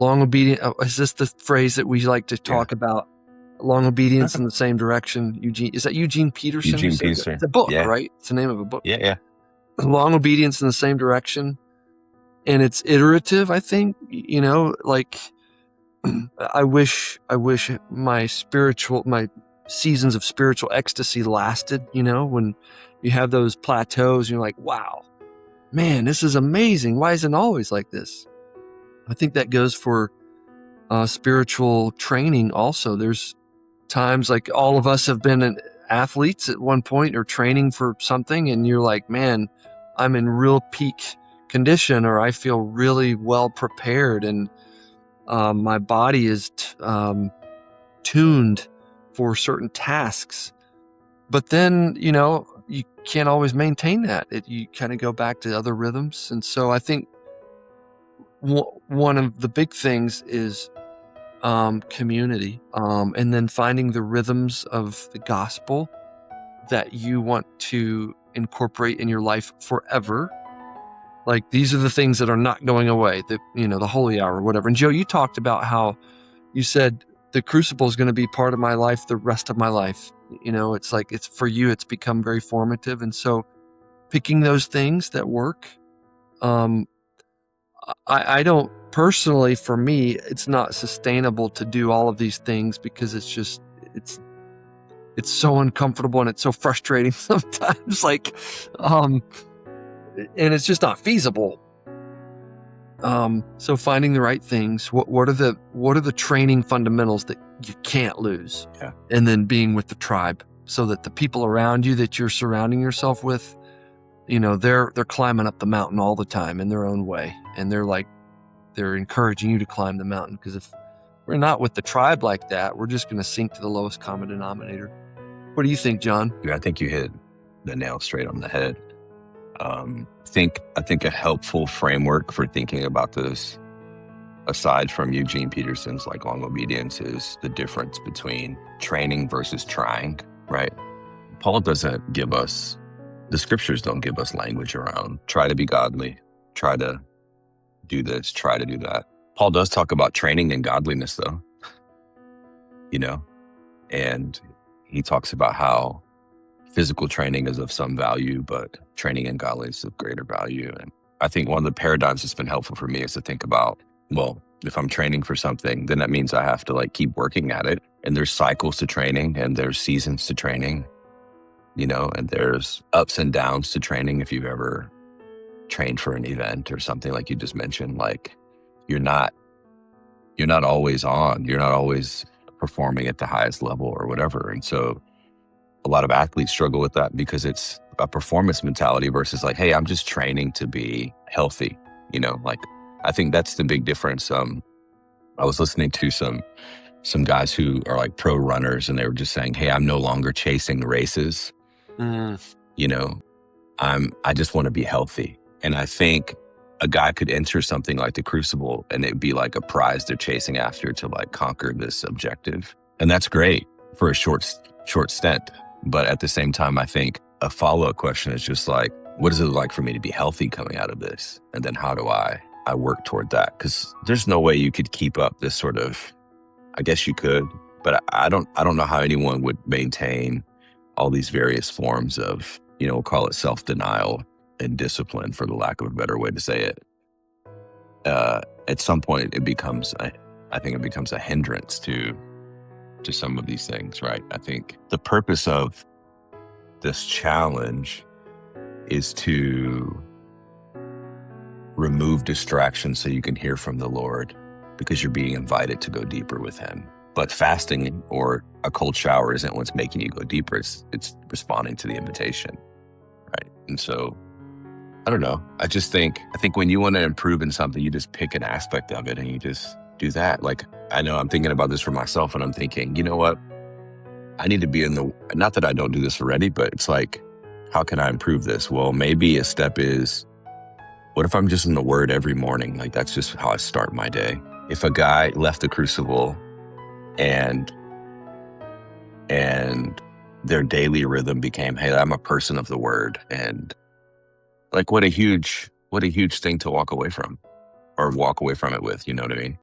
Long obedience. Is this the phrase that we like to Yeah. talk about? Long obedience in the same direction. Eugene, is that Eugene Peterson who Eugene says that? It's Peterson. a book, Yeah. right? It's the name of a book. Yeah. Yeah. Long obedience in the same direction. And it's iterative, I think, like I wish my seasons of spiritual ecstasy lasted, when you have those plateaus, you're like, wow, man, this is amazing. Why isn't it always like this? I think that goes for spiritual training also. There's times like all of us have been athletes at one point or training for something, and you're like, man, I'm in real peak condition, or I feel really well prepared, and my body is tuned for certain tasks. But then, you can't always maintain that. You kind of go back to other rhythms. And so I think one of the big things is community, and then finding the rhythms of the gospel that you want to incorporate in your life forever. Like, these are the things that are not going away, the holy hour, whatever. And Joe, you talked about how you said the crucible is going to be part of my life the rest of my life. It's like, it's for you, it's become very formative. And so picking those things that work, I don't personally, for me, it's not sustainable to do all of these things because it's so uncomfortable and it's so frustrating sometimes, and it's just not feasible. So finding the right things, what are the training fundamentals that you can't lose? Yeah. And then being with the tribe so that the people around you that you're surrounding yourself with, they're climbing up the mountain all the time in their own way. And they're encouraging you to climb the mountain, because if we're not with the tribe like that, we're just going to sink to the lowest common denominator. What do you think, John? Yeah, I think you hit the nail straight on the head. I think a helpful framework for thinking about this, aside from Eugene Peterson's like long obedience, is the difference between training versus trying, right? Paul doesn't give us, the scriptures don't give us language around try to be godly, try to do this, try to do that. Paul does talk about training and godliness though, and he talks about how physical training is of some value, but training in godliness is of greater value. And I think one of the paradigms that's been helpful for me is to think about, well, if I'm training for something, then that means I have to like keep working at it. And there's cycles to training and there's seasons to training, and there's ups and downs to training. If you've ever trained for an event or something like you just mentioned, like you're not always on, you're not always performing at the highest level or whatever. And so a lot of athletes struggle with that because it's a performance mentality versus like, hey, I'm just training to be healthy. Like I think that's the big difference. I was listening to some guys who are like pro runners, and they were just saying, hey, I'm no longer chasing races. I just want to be healthy. And I think a guy could enter something like the Crucible and it'd be like a prize they're chasing after to like conquer this objective. And that's great for a short stint. But at the same time, I think a follow-up question is just like, what is it like for me to be healthy coming out of this? And then how do I work toward that? Because there's no way you could keep up this sort of, I guess you could, but I don't know how anyone would maintain all these various forms of, we'll call it self-denial and discipline, for the lack of a better way to say it. At some point, I think it becomes a hindrance to some of these things, right? I think the purpose of this challenge is to remove distractions so you can hear from the Lord, because you're being invited to go deeper with Him. But fasting or a cold shower isn't what's making you go deeper. It's responding to the invitation, right? And so, I don't know. I think when you want to improve in something, you just pick an aspect of it and you just do that. Like, I know I'm thinking about this for myself, and I'm thinking, you know what? I need to be not that I don't do this already, but it's like, how can I improve this? Well, maybe a step is, what if I'm just in the Word every morning? Like, that's just how I start my day. If a guy left the Crucible and their daily rhythm became, hey, I'm a person of the Word, and like, what a huge thing to walk away from, or walk away from it with, you know what I mean?